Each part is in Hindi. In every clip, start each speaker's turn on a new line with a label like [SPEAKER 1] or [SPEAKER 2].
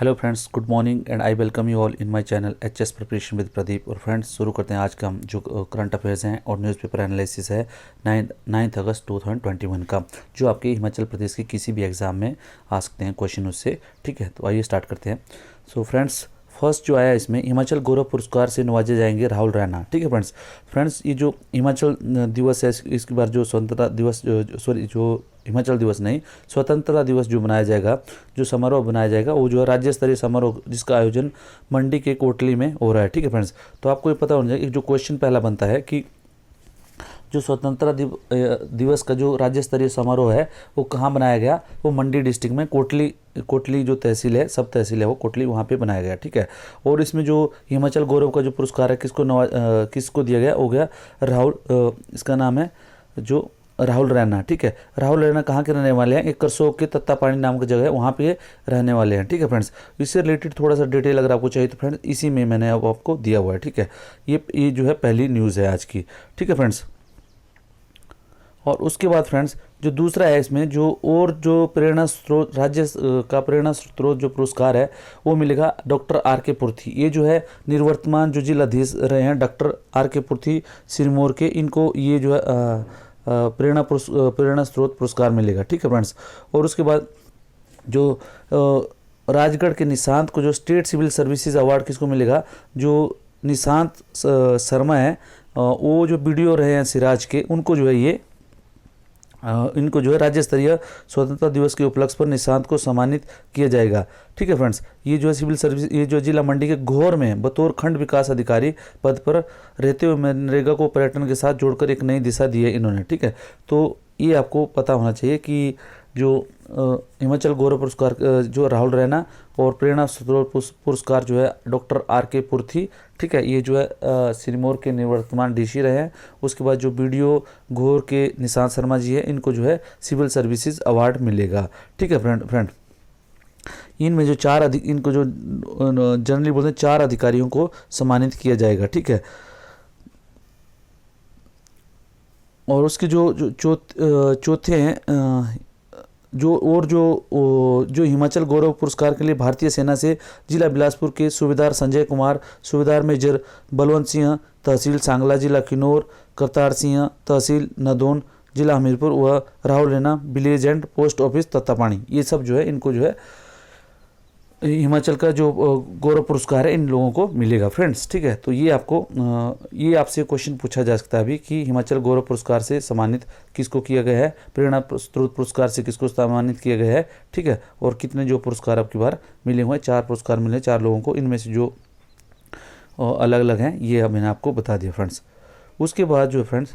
[SPEAKER 1] Hello friends, good morning and I welcome you all in my channel HS preparation with Pradeep. और फ्रेंड्स, शुरू करते हैं आज का हम जो करंट अफेयर्स हैं और न्यूज़पेपर एनालिसिस है 9 अगस्त 2021 का, जो आपके हिमाचल प्रदेश के किसी भी एग्ज़ाम में आ सकते हैं क्वेश्चन उससे। ठीक है, तो आइए स्टार्ट करते हैं। सो फ्रेंड्स, फर्स्ट जो आया इसमें, हिमाचल गौरव पुरस्कार से नवाजे जाएंगे राहुल रैना। ठीक है फ्रेंड्स, ये जो हिमाचल दिवस है, इसके बार जो स्वतंत्रता दिवस जो हिमाचल दिवस नहीं, स्वतंत्रता दिवस जो मनाया जाएगा, जो समारोह बनाया जाएगा, वो जो है राज्य स्तरीय समारोह, जिसका आयोजन मंडी के कोटली में हो रहा है। ठीक है फ्रेंड्स, तो आपको ये पता होना चाहिए कि जो क्वेश्चन पहला बनता है कि जो स्वतंत्रता दिवस का जो राज्य स्तरीय समारोह है वो कहाँ बनाया गया, वो मंडी डिस्ट्रिक्ट में कोटली जो तहसील है, सब तहसील है वो कोटली, वहाँ पे बनाया गया। ठीक है, और इसमें जो हिमाचल गौरव का जो पुरस्कार है किसको दिया गया, हो गया राहुल, इसका नाम है जो राहुल रैना। ठीक है, राहुल रैना कहाँ के रहने वाले हैं, एक करसोग के तत्तापानी नाम की जगह है, वहाँ पे रहने वाले हैं। ठीक है फ्रेंड्स, इससे रिलेटेड थोड़ा सा डिटेल अगर आपको चाहिए तो फ्रेंड्स इसी में मैंने अब आपको दिया हुआ है। ठीक है, ये जो है पहली न्यूज़ है आज की। ठीक है फ्रेंड्स, और उसके बाद फ्रेंड्स जो दूसरा है इसमें, जो प्रेरणा स्रोत, राज्य का प्रेरणा स्रोत जो पुरस्कार है वो मिलेगा डॉक्टर आर के पुरथी। ये जो है निर्वर्तमान जो जिलाधीश रहे हैं डॉक्टर आर के पुरथी सिरमौर के, इनको ये जो है प्रेरणा स्रोत पुरस्कार मिलेगा। ठीक है फ्रेंड्स, और उसके बाद जो राजगढ़ के निशांत को जो स्टेट सिविल सर्विसेज अवार्ड किसको मिलेगा, जो निशांत शर्मा है, वो जो बीडीओ रहे हैं सिराज के, उनको जो है इनको जो है राज्य स्तरीय स्वतंत्रता दिवस के उपलक्ष्य पर निशांत को सम्मानित किया जाएगा। ठीक है फ्रेंड्स, ये जो है सिविल सर्विस, ये जो जिला मंडी के घोर में बतौर खंड विकास अधिकारी पद पर रहते हुए मनरेगा को पर्यटन के साथ जोड़कर एक नई दिशा दी है इन्होंने। ठीक है, तो ये आपको पता होना चाहिए कि जो हिमाचल गौरव पुरस्कार जो राहुल रैना और प्रेरणा स्रोत पुरस्कार जो है डॉक्टर आर के पुरथी, ठीक है, ये जो है सिरमौर के निवर्तमान डीसी रहे हैं। उसके बाद जो बीडीओ घोर के निशांत शर्मा जी है, इनको जो है सिविल सर्विसेज अवार्ड मिलेगा। ठीक है फ्रेंड, इनमें जो इनको जो जनरली बोलते हैं 4 अधिकारियों को सम्मानित किया जाएगा। ठीक है, और उसके जो चौथे हैं जो हिमाचल गौरव पुरस्कार के लिए भारतीय सेना से जिला बिलासपुर के सूबेदार संजय कुमार, सूबेदार मेजर बलवंत सिंह, तहसील सांगला, जिला किन्नौर, करतार सिंह, तहसील नदौन, जिला हमीरपुर, व Rahul Raina, village and post office Tattapani, ये सब जो है इनको जो है हिमाचल का जो गौरव पुरस्कार है इन लोगों को मिलेगा फ्रेंड्स। ठीक है, तो ये ये आपसे क्वेश्चन पूछा जा सकता है अभी कि हिमाचल गौरव पुरस्कार से सम्मानित किसको किया गया है, प्रेरणा स्रोत पुरस्कार से किसको सम्मानित किया गया है। ठीक है, और कितने जो पुरस्कार अब की बार मिले हुए हैं, 4 पुरस्कार मिले 4 लोगों को, इनमें से जो अलग अलग हैं ये अब मैंने आपको बता दिया फ्रेंड्स। उसके बाद जो फ्रेंड्स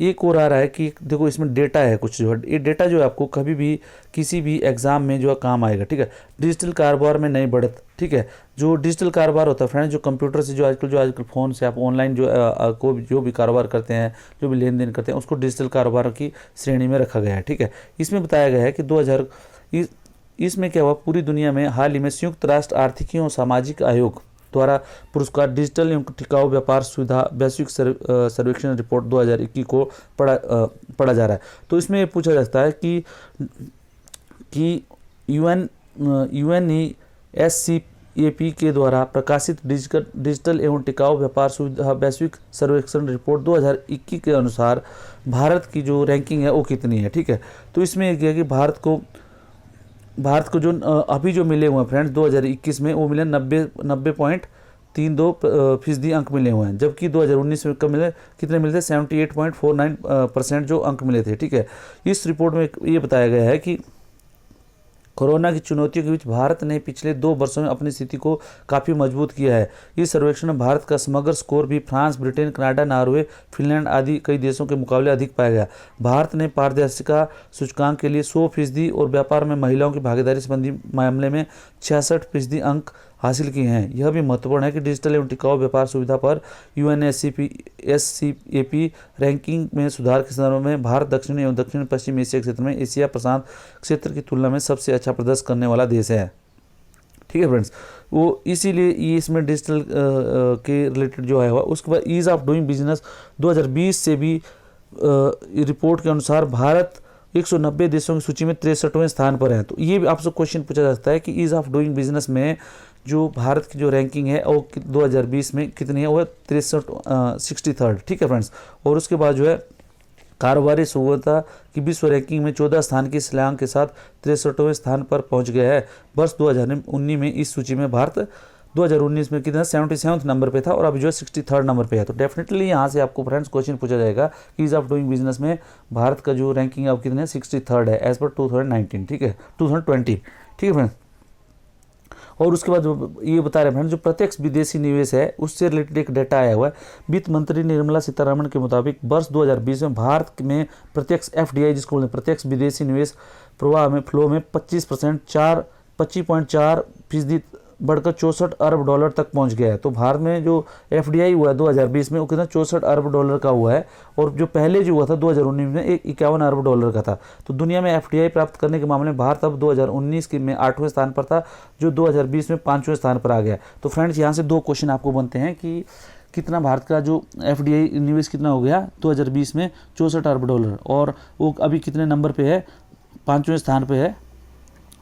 [SPEAKER 1] एक और आ रहा है कि देखो इसमें डेटा है कुछ, जो ये डेटा जो है आपको कभी भी किसी भी एग्जाम में जो है काम आएगा। ठीक है, डिजिटल कारोबार में नई बढ़त। ठीक है, जो डिजिटल कारोबार होता है फ्रेंड्स, जो कंप्यूटर से जो आजकल फ़ोन से आप ऑनलाइन जो भी कारोबार करते हैं, जो भी लेन देन करते हैं, उसको डिजिटल कारोबार की श्रेणी में रखा गया है। ठीक है, इसमें बताया गया है कि इसमें क्या हुआ, पूरी दुनिया में हाल ही में संयुक्त राष्ट्र आर्थिक एवं सामाजिक आयोग द्वारा पुरस्कार डिजिटल एवं टिकाऊ व्यापार सुविधा वैश्विक सर्वेक्षण रिपोर्ट 2021 को पढ़ा जा रहा है। तो इसमें ये पूछा जाता है कि UNESCAP के द्वारा प्रकाशित डिजिटल एवं टिकाऊ व्यापार सुविधा वैश्विक सर्वेक्षण रिपोर्ट 2021 के अनुसार भारत की जो रैंकिंग है वो कितनी है। ठीक है, तो इसमें यह किया कि भारत को जो अभी जो मिले हुए हैं फ्रेंड्स 2021 में, वो मिले 90.32% अंक मिले हुए हैं, जबकि 2019 में कब मिले, कितने मिले थे, 78.49% जो अंक मिले थे। ठीक है, इस रिपोर्ट में ये बताया गया है कि कोरोना की चुनौतियों के बीच भारत ने पिछले 2 वर्षों में अपनी स्थिति को काफ़ी मजबूत किया है। इस सर्वेक्षण में भारत का समग्र स्कोर भी France, Britain, Canada, Norway, Finland आदि कई देशों के मुकाबले अधिक पाया गया। भारत ने पारदर्शिता सूचकांक के लिए 100% और व्यापार में महिलाओं की भागीदारी संबंधी मामले में 66% अंक हासिल किए हैं। यह भी महत्वपूर्ण है कि डिजिटल एवं टिकाऊ व्यापार सुविधा पर UNESCAP रैंकिंग में सुधार के संदर्भ में भारत दक्षिण एवं दक्षिण पश्चिम एशिया क्षेत्र में एशिया प्रशांत क्षेत्र की तुलना में सबसे अच्छा प्रदर्शन करने वाला देश है। ठीक है फ्रेंड्स, वो इसीलिए ये इसमें डिजिटल के रिलेटेड जो है हुआ। उसके बाद ईज़ ऑफ डूइंग बिजनेस 2020 से भी रिपोर्ट के अनुसार भारत 190 देशों की सूची में 63वें स्थान पर हैं। तो ये भी आपसे क्वेश्चन पूछा जा सकता है कि ईज़ ऑफ डूइंग बिजनेस में जो भारत की जो रैंकिंग है वो 2020 में कितनी है, वो है 63 ठीक है फ्रेंड्स। और उसके बाद जो है कारोबारी सुगमता की विश्व रैंकिंग में 14 स्थान की श्रेयांक के साथ 63वें स्थान पर पहुंच गया है। वर्ष 2019 में इस सूची में भारत 2019 में कितना 77 नंबर पे था और अभी जो है 63 नंबर पे है। तो डेफिनेटली यहाँ से आपको फ्रेंड्स क्वेश्चन पूछा जाएगा कि ईज ऑफ डूइंग बिजनेस में भारत का जो रैंकिंग है अब कितने 63 है एज पर 2019, ठीक है 2020, ठीक है फ्रेंड्स। और उसके बाद ये बता रहे हैं फ्रेंड्स जो प्रत्यक्ष विदेशी निवेश है उससे रिलेटेड एक डाटा आया हुआ है। वित्त मंत्री निर्मला सीतारमण के मुताबिक वर्ष 2020 में भारत में प्रत्यक्ष FDI जिसको बोलते हैं प्रत्यक्ष विदेशी निवेश प्रवाह में फ्लो में 25% 25.4% बढ़कर 64 अरब डॉलर तक पहुंच गया है। तो भारत में जो FDI हुआ है 2020 में वो कितना 64 अरब डॉलर का हुआ है और जो पहले जो हुआ था 2019 में एक 51 अरब डॉलर का था। तो दुनिया में FDI प्राप्त करने के मामले में भारत अब 2019 के में 8वें स्थान पर था जो 2020 में 5वें स्थान पर आ गया। तो फ्रेंड्स यहाँ से 2 क्वेश्चन आपको बनते हैं कि कितना भारत का जो FDI निवेश कितना हो गया 2020 में 64 अरब डॉलर और वो अभी कितने नंबर पर है, 5वें स्थान पर है।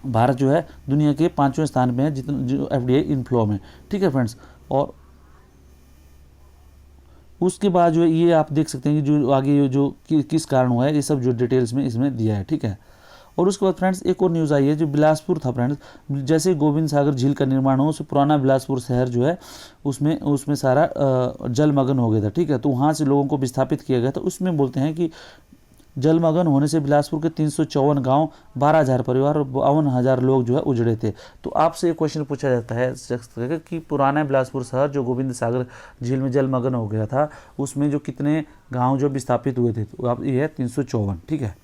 [SPEAKER 1] भारत जो है दुनिया के 5वें स्थान पे है जितना जो FDI इनफ्लो में, ठीक है फ्रेंड्स। और उसके बाद जो है ये आप देख सकते हैं कि जो आगे जो किस कारण हुआ है ये सब जो डिटेल्स में इसमें दिया है, ठीक है। और उसके बाद फ्रेंड्स एक और न्यूज़ आई है जो बिलासपुर था फ्रेंड्स, जैसे गोविंद सागर झील का निर्माण हो उससे पुराना बिलासपुर शहर जो है उसमें सारा जलमग्न हो गया था, ठीक है। तो वहाँ से लोगों को विस्थापित किया गया था। उसमें बोलते हैं कि जलमग्न होने से बिलासपुर के 354 गांव 12,000 परिवार और 52,000 लोग जो है उजड़े थे। तो आपसे एक क्वेश्चन पूछा जाता है कि पुराना बिलासपुर शहर जो गोविंद सागर झील में जलमग्न हो गया था उसमें जो कितने गांव जो विस्थापित हुए थे, तो आप ये है 354, ठीक है।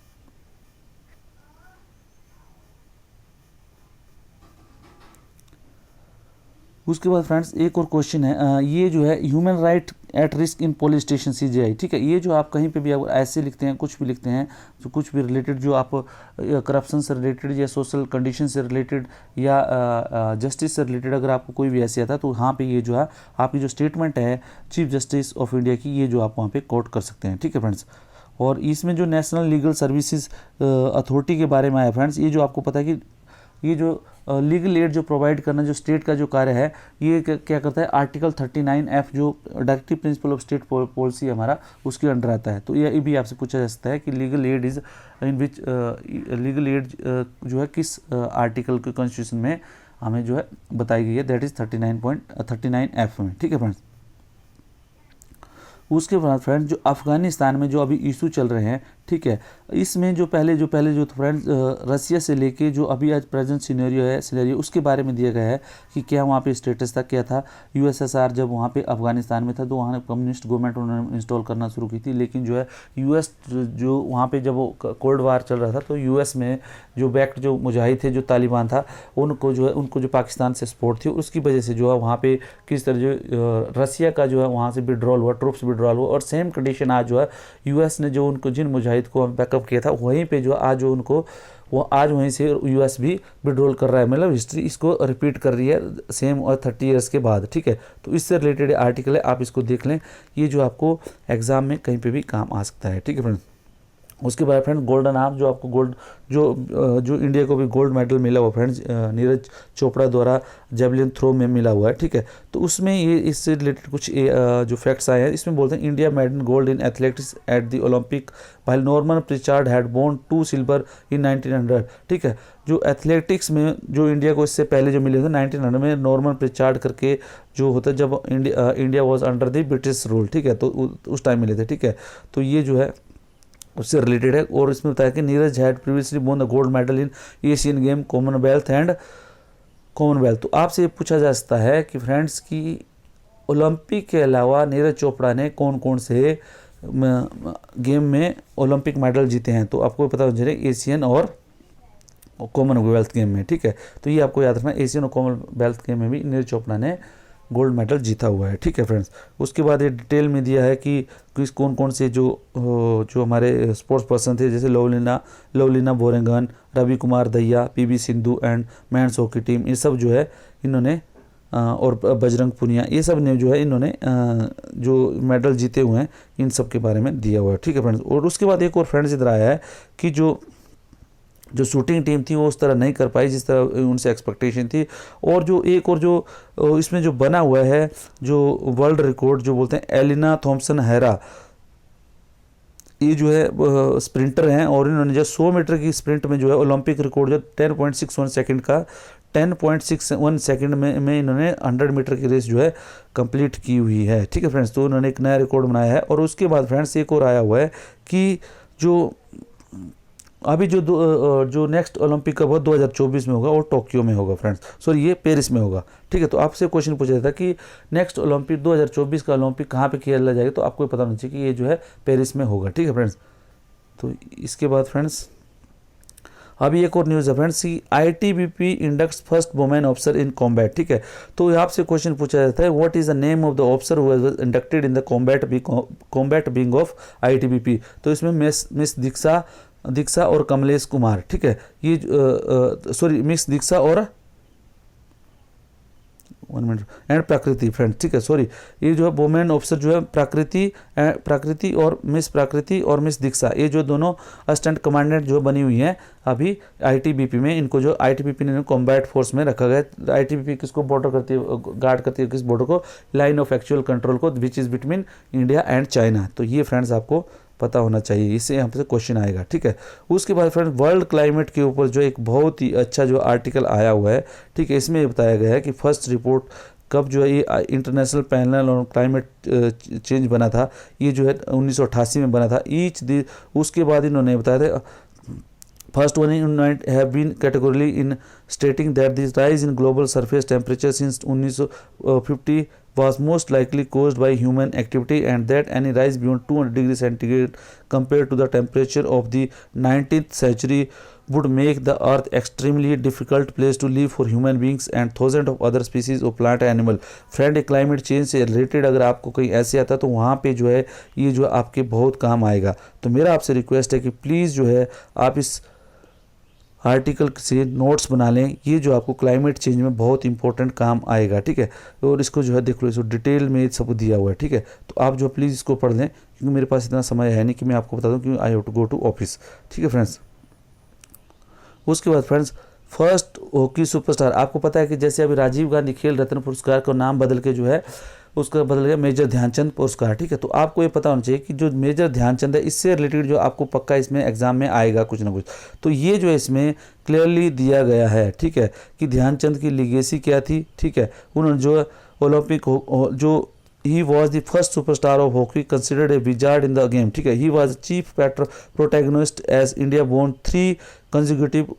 [SPEAKER 1] उसके बाद फ्रेंड्स एक और क्वेश्चन है, ये जो है human right at risk in police station CGI, ठीक है। ये जो आप कहीं पे भी अगर ऐसे लिखते हैं कुछ भी लिखते हैं तो कुछ भी रिलेटेड जो आप करप्शन से रिलेटेड या सोशल कंडीशन से रिलेटेड या जस्टिस से रिलेटेड अगर आपको कोई भी ऐसे आता है तो वहाँ पे ये जो है आपकी जो स्टेटमेंट है चीफ जस्टिस ऑफ इंडिया की ये जो आप वहाँ पे कोट कर सकते हैं, ठीक है फ्रेंड्स। और इसमें जो नेशनल लीगल सर्विसेज अथॉरिटी के बारे में आया फ्रेंड्स, ये जो आपको पता है कि ये जो लीगल एड जो प्रोवाइड करना जो स्टेट का जो कार्य है ये क्या करता है, आर्टिकल 39F जो directive principle of state policy हमारा उसके अंडर आता है। तो ये भी आपसे पूछा जा सकता है कि legal aid is in which legal aid जो है किस आर्टिकल के कॉन्स्टिट्यूशन में हमें जो है बताई गई है, दैट इज 39F में, ठीक है फ्रेंड्स। उसके बाद फ्रेंड्स जो अफगानिस्तान में जो अभी इशू चल रहे हैं, ठीक है, इसमें जो पहले जो फ्रेंड्स रसिया से लेके जो अभी आज प्रेजेंट सिनेरियो उसके बारे में दिया गया है कि क्या वहाँ पे स्टेटस था, क्या था। USSR जब वहाँ पे अफगानिस्तान में था तो वहाँ कम्युनिस्ट गवर्नमेंट उन्होंने इंस्टॉल करना शुरू की थी, लेकिन जो है US जो वहाँ पे जब वो कोल्ड वार चल रहा था तो US में जो बैक्ड जो मुजाहिद थे जो तालिबान था उनको जो पाकिस्तान से सपोर्ट थी उसकी वजह से जो है वहाँ पे किस तरह जो रसिया का जो है वहाँ से विड्रॉल हुआ, ट्रूप्स विड्रॉल हुआ। और सेम कंडीशन आज जो है US ने जो उनको जिन मुजाहिद को बैकअप किया था वहीं पे जो आज जो उनको वो आज वहीं से US भी विड्रॉल कर रहा है, मतलब हिस्ट्री इसको रिपीट कर रही है सेम और 30 ईयर्स के बाद, ठीक है। तो इससे रिलेटेड आर्टिकल है, आप इसको देख लें, ये जो आपको एग्जाम में कहीं पे भी काम आ सकता है, ठीक है फ्रेंड्स। उसके बाद फ्रेंड गोल्डन आर्म जो आपको गोल्ड जो इंडिया को भी गोल्ड मेडल मिला हुआ फ्रेंड्स नीरज चोपड़ा द्वारा जेवलिन थ्रो में मिला हुआ है, ठीक है। तो उसमें ये इससे रिलेटेड कुछ जो फैक्ट्स आए हैं, इसमें बोलते हैं India made gold in athletics at the Olympic while Norman Pritchard had bone 2 silver in 1900, ठीक है। जो एथलेटिक्स में जो इंडिया को इससे पहले जो मिले थे 1900 में नॉर्मन प्रिचार्ड करके जो होता है जब India was under the British rule, ठीक है, तो उस टाइम मिले थे, ठीक है। तो ये जो है उससे रिलेटेड है। और इसमें बताया कि Neeraj had previously won the gold medal in Asian game Commonwealth. तो आपसे ये पूछा जा सकता है कि फ्रेंड्स की ओलंपिक के अलावा नीरज चोपड़ा ने कौन कौन से गेम में ओलंपिक मेडल जीते हैं। तो आपको पता होना चाहिए एशियन और कॉमनवेल्थ गेम में, ठीक है। तो ये आपको याद रखना, एशियन और कॉमनवेल्थ गेम में भी नीरज चोपड़ा ने गोल्ड मेडल जीता हुआ है, ठीक है फ्रेंड्स। उसके बाद ये डिटेल में दिया है कि किस कौन कौन से जो हमारे स्पोर्ट्स पर्सन थे, जैसे Lovlina Borgohain, Ravi Kumar Dahiya, PV Sindhu and men's hockey team, ये सब जो है इन्होंने और बजरंग पुनिया, ये सब ने जो है इन्होंने जो मेडल जीते हुए हैं इन सब के बारे में दिया हुआ है, ठीक है फ्रेंड्स। और उसके बाद एक और फ्रेंड्स इधर आया है कि जो जो शूटिंग टीम थी वो उस तरह नहीं कर पाई जिस तरह उनसे एक्सपेक्टेशन थी। और जो एक और जो इसमें जो बना हुआ है जो वर्ल्ड रिकॉर्ड जो बोलते हैं एलिना थॉम्सन हेरा, ये जो है स्प्रिंटर हैं और इन्होंने जो 100 मीटर की स्प्रिंट में जो है ओलंपिक रिकॉर्ड जो 10.61 सेकंड का 10.61 सेकंड में इन्होंने 100 मीटर की रेस जो है कंप्लीट की हुई है। ठीक है फ्रेंड्स, तो उन्होंने एक नया रिकॉर्ड बनाया है। और उसके बाद फ्रेंड्स एक और आया हुआ है कि जो अभी जो नेक्स्ट ओलंपिक कप होगा 2024 में होगा और टोक्यो में होगा फ्रेंड्स, सॉरी ये पेरिस में होगा। ठीक है, तो आपसे क्वेश्चन पूछा जाता कि नेक्स्ट ओलंपिक 2024 का ओलंपिक कहाँ पे खेला जाएगा, तो आपको पता होना चाहिए कि ये जो है पेरिस में होगा। ठीक है फ्रेंड्स, तो इसके बाद फ्रेंड्स अभी एक और न्यूज़ है फ्रेंड्स कि ITBP index first women officer in combat. ठीक है, तो यहाँ से क्वेश्चन पूछा जाता है what is the name of the officer who was inducted in the combat wing of ITBP। तो इसमें मिस दीक्षा और कमलेश कुमार। ठीक है, ये सॉरी मिस दीक्षा और 1 मिनट एंड प्रकृति फ्रेंड्स। ठीक है, सॉरी ये जो है वुमेन ऑफिसर जो है प्रकृति और मिस दीक्षा, ये जो दोनों असिस्टेंट कमांडेंट जो बनी हुई हैं अभी ITBP में, इनको जो ITBP ने कॉम्बैट फोर्स में रखा गया। ITBP किसको बॉर्डर करती है, गार्ड करती है किस बॉर्डर को, लाइन ऑफ एक्चुअल कंट्रोल को, which is between India and China. तो ये फ्रेंड्स आपको पता होना चाहिए, इससे यहाँ पे क्वेश्चन आएगा। ठीक है, उसके बाद फ्रेंड्स वर्ल्ड क्लाइमेट के ऊपर जो एक बहुत ही अच्छा जो आर्टिकल आया हुआ है। ठीक है, इसमें बताया गया है कि फर्स्ट रिपोर्ट कब जो है ये international panel on climate change बना था, ये जो है 1988 में बना था। उसके बाद इन्होंने बताया था First one in have been categorically in stating that this rise in global surface temperature since 1950 was most likely caused by human activity and that any rise beyond 200 degrees centigrade compared to the temperature of the 19th century would make the earth extremely difficult place to live for human beings and thousands of other species of plant and animal। Friend climate change से रिलेटेड अगर आपको कहीं ऐसे आता है तो वहाँ पे जो है ये जो आपके बहुत काम आएगा। तो मेरा आपसे रिक्वेस्ट है कि प्लीज़ जो है आप इस आर्टिकल से नोट्स बना लें, ये जो आपको क्लाइमेट चेंज में बहुत इंपॉर्टेंट काम आएगा। ठीक है, और इसको जो है देख लो, इसको डिटेल में सब दिया हुआ है। ठीक है, तो आप जो प्लीज़ इसको पढ़ लें क्योंकि मेरे पास इतना समय है नहीं कि मैं आपको बता दूं क्योंकि I have to go to office. ठीक है फ्रेंड्स, उसके बाद फ्रेंड्स फर्स्ट हॉकी सुपरस्टार, आपको पता है कि जैसे अभी राजीव गांधी खेल रत्न पुरस्कार का नाम बदल के जो है उसका बदल गया मेजर ध्यानचंद पुरस्कार। ठीक है, तो आपको ये पता होना चाहिए कि जो मेजर ध्यानचंद है इससे रिलेटेड जो आपको पक्का इसमें एग्जाम में आएगा कुछ ना कुछ, तो ये जो है इसमें क्लियरली दिया गया है। ठीक है, कि ध्यानचंद की लिगेसी क्या थी। ठीक है, उन्होंने जो ओलंपिक जो he was the first superstar of hockey considered a wizard in the game. ठीक है, he was chief protagonist as India won 3 consecutive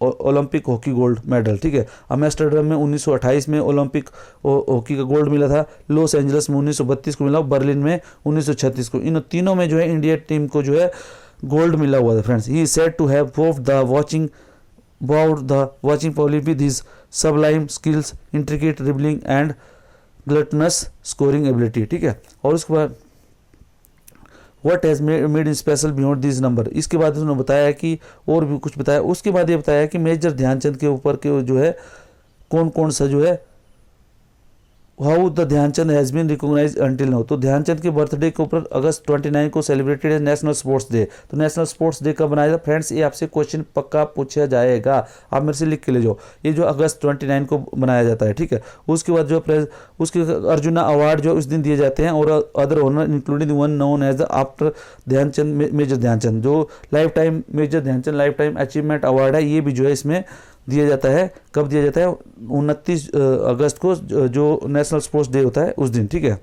[SPEAKER 1] Olympic hockey gold medal. ठीक है, एम्स्टर्डम में 1928 में ओलंपिक हॉकी का गोल्ड मिला था, लॉस एंजल्स में 1932 को मिला, बर्लिन में 1936 को, इन तीनों में जो है इंडिया टीम को जो है गोल्ड मिला हुआ था friends. He said to have wowed the watching public with his sublime skills, intricate dribbling and gluttonous scoring ability. ठीक है, और उसके बाद what has made in special beyond this number, इसके बाद उन्होंने बताया कि और भी कुछ बताया। उसके बाद ये बताया कि मेजर ध्यानचंद के ऊपर के जो है कौन कौन सा जो है how the Dhyan Chand has been recognised until now. तो ध्यानचंद के बर्थडे के ऊपर अगस्त 29 को सेलिब्रेटेड है नेशनल स्पोर्ट्स डे। तो नेशनल स्पोर्ट्स डे कब बनाया था फ्रेंड्स, ये आपसे क्वेश्चन पक्का पूछा जाएगा, आप मेरे से लिख के ले जाओ। ये जो अगस्त 29 को बनाया जाता है। ठीक है, उसके बाद जो उसके अर्जुना अवार्ड जो उस दिन दिए जाते हैं और other honour including one known as the after Dhyanchand major Dhyanchand, जो life time major Dhyanchand life time achievement award है, ये भी जो है इसमें दिया जाता है। कब दिया जाता है, 29 अगस्त को जो नेशनल स्पोर्ट्स डे होता है उस दिन। ठीक है,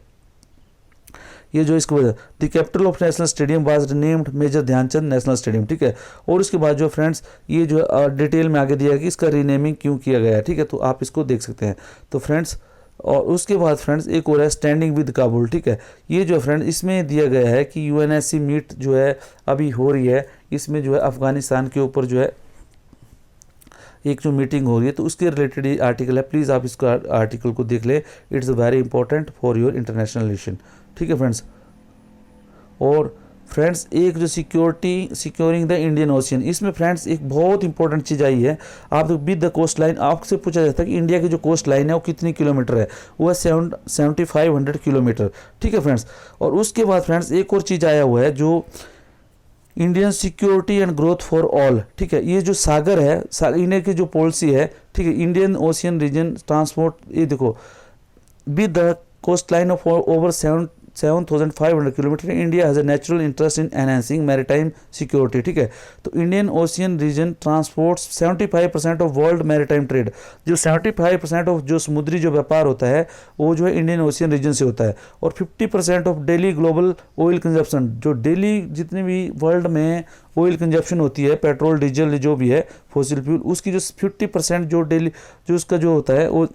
[SPEAKER 1] ये जो इसको the capital of national stadium was renamed major Dhyan Chand national stadium. ठीक है, और उसके बाद जो फ्रेंड्स ये जो डिटेल में आगे दिया है कि इसका रीनेमिंग क्यों किया गया है। ठीक है, तो आप इसको देख सकते हैं। तो फ्रेंड्स और उसके बाद फ्रेंड्स एक और है स्टैंडिंग विद काबुल। ठीक है, ये जो फ्रेंड्स इसमें दिया गया है कि UNSC मीट जो है अभी हो रही है, इसमें जो है अफगानिस्तान के ऊपर जो है एक जो मीटिंग हो रही है, तो उसके रिलेटेड ये आर्टिकल है। प्लीज़ आप इसको आर्टिकल को देख ले, it's very important for your international relation. ठीक है फ्रेंड्स, और फ्रेंड्स एक जो सिक्योरिंग द इंडियन ओशियन, इसमें फ्रेंड्स एक बहुत इंपॉर्टेंट चीज़ आई है। आप विद द कोस्ट लाइन, आपसे पूछा जाता है कि इंडिया की जो कोस्ट लाइन है वो कितनी किलोमीटर है, वो है 7500 किलोमीटर। ठीक है फ्रेंड्स, और उसके बाद फ्रेंड्स एक और चीज़ आया हुआ है जो Indian security and growth for all, ठीक है। ये जो सागर है, इन्हें की जो पॉलिसी है, ठीक है, इंडियन ओशियन रीजन ट्रांसपोर्ट, ये देखो, with the coast line of over 7,500 kilometre, India has a natural interest in enhancing maritime security, ठीक है। तो Indian ocean region transports 75% of world maritime trade, जो 75% ऑफ जो समुद्री जो व्यापार होता है वो जो है इंडियन ओशियन रीजन से होता है। और 50% of daily global oil consumption, जो डेली जितने भी वर्ल्ड में ऑयल कंजप्शन होती है, पेट्रोल डीजल जो भी है फॉसिल फ्यूल, उसकी जो 50% जो डेली जो उसका जो होता है वो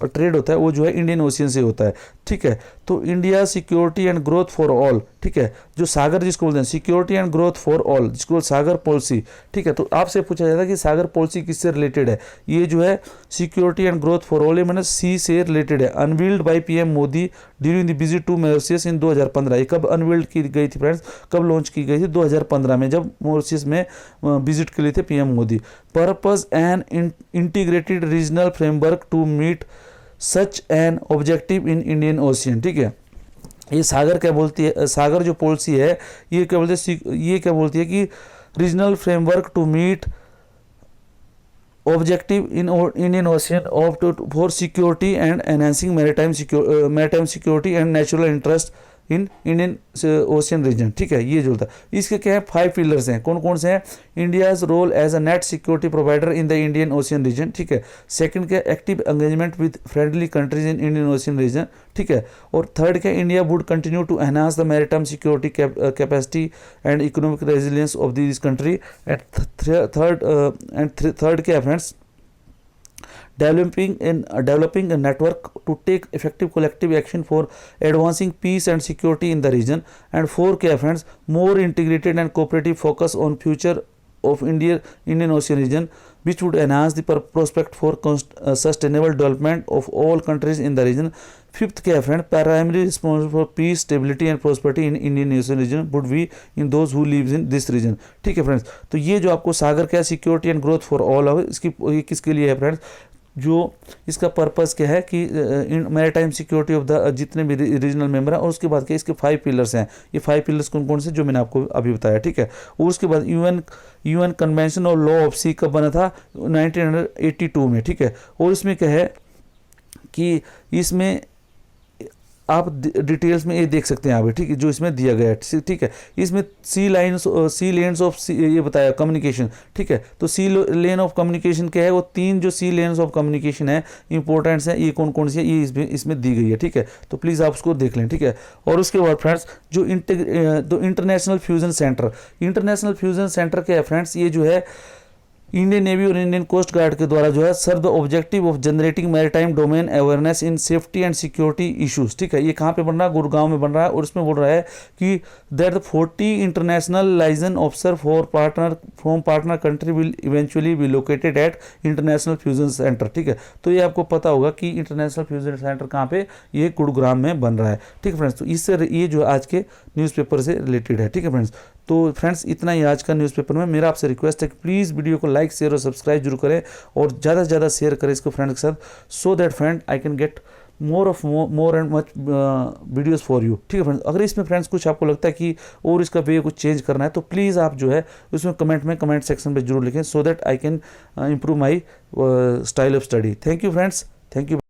[SPEAKER 1] और ट्रेड होता है वो जो है इंडियन ओशियन से होता है, ठीक है। तो India security and growth for all, ठीक है, जो सागर जिसको बोलते हैं security and growth for all, जिसको सागर पॉलिसी, ठीक है। तो आपसे पूछा जाता है कि सागर पॉलिसी किससे रिलेटेड है। ये जो है security and growth for all, ये मैंने सी से रिलेटेड है। Unveiled by PM Modi during the visit to Mauritius in 2015। ये कब अनवील्ड की गई थी फ्रेंड्स, कब लॉन्च की गई थी? 2015 में, जब मॉरिशस में विजिट के लिए थे PM Modi. Purpose and integrated regional framework to meet such an objective in Indian ocean, ठीक है। ये सागर क्या बोलती है, सागर जो पॉलिसी है ये क्या बोलती है, ये क्या बोलती है कि regional framework to meet objective in Indian ocean of for security and enhancing maritime security and natural interest in Indian ocean region, ठीक है। ये जो होता है इसके क्या है 5 पिलर्स हैं, कौन कौन से हैं? India's role as a net security provider in the Indian ocean region, ठीक है। सेकंड क्या, active engagement with friendly countries in Indian ocean region, ठीक है। और थर्ड क्या, India would continue to enhance the maritime security capacity and economic resilience of this country. And third क्या है friends, developing a network to take effective collective action for advancing peace and security in the region. And 4 क्या है friends, more integrated and cooperative focus on future of Indian Ocean region, which would enhance the prospect for sustainable development of all countries in the region. 5th क्या है friend, primary responsible for peace, stability and prosperity in Indian Ocean region would be in those who lives in this region, ठीक है फ्रेंड्स। तो ये जो आपको सागर क्या security and growth for all है, इसकी ये किसके लिए है फ्रेंड्स, जो इसका पर्पस क्या है कि मैरीटाइम सिक्योरिटी ऑफ द जितने भी रीजनल मेंबर हैं। और उसके बाद क्या, इसके 5 पिलर्स हैं। ये 5 पिलर्स कौन कौन से, जो मैंने आपको अभी बताया, ठीक है। और उसके बाद यूएन कन्वेंशन और लॉ ऑफ सी कब बना था, 1982 में, ठीक है। और इसमें क्या है कि इसमें आप डिटेल्स में ये देख सकते हैं यहाँ पे, ठीक है, जो इसमें दिया गया है, ठीक है। इसमें सी लेन्स ऑफ ये बताया कम्युनिकेशन, ठीक है। तो सी लेन ऑफ कम्युनिकेशन क्या है, वो 3 जो सी लेन्स ऑफ कम्युनिकेशन है इंपॉर्टेंट्स है, ये कौन कौन सी है, ये इसमें दी गई है, ठीक है। तो प्लीज़ आप उसको देख लें, ठीक है। और उसके बाद फ्रेंड्स जो इंटरनेशनल फ्यूजन सेंटर क्या है फ्रेंड्स, ये जो है इंडियन नेवी और इंडियन कोस्ट गार्ड के द्वारा जो है serve the objective of generating maritime domain awareness in safety and security issues, ठीक है। ये कहाँ पे बन रहा है, गुड़गांव में बन रहा है। और इसमें बोल रहा है कि that 40 international liaison officer from partner country will eventually be located at international fusion centre, ठीक है। तो ये आपको पता होगा कि इंटरनेशनल फ्यूजन सेंटर कहाँ पे, ये गुड़गांव में बन रहा है, ठीक है फ्रेंड्स। तो इससे ये जो आज के न्यूज़पेपर से रिलेटेड है, ठीक है फ्रेंड्स। तो फ्रेंड्स इतना ही आज का न्यूज़पेपर में। मेरा आपसे रिक्वेस्ट है कि प्लीज़ वीडियो को लाइक शेयर और सब्सक्राइब जरूर करें और ज़्यादा से ज़्यादा शेयर करें इसको फ्रेंड के साथ, so that friend I can get more and much videos for you, ठीक है फ्रेंड्स। अगर इसमें फ्रेंड्स कुछ आपको लगता है कि और इसका वे कुछ चेंज करना है, तो प्लीज़ आप जो है उसमें कमेंट सेक्शन में जरूर लिखें, so that I can improve my style of study. Thank you friends, thank you.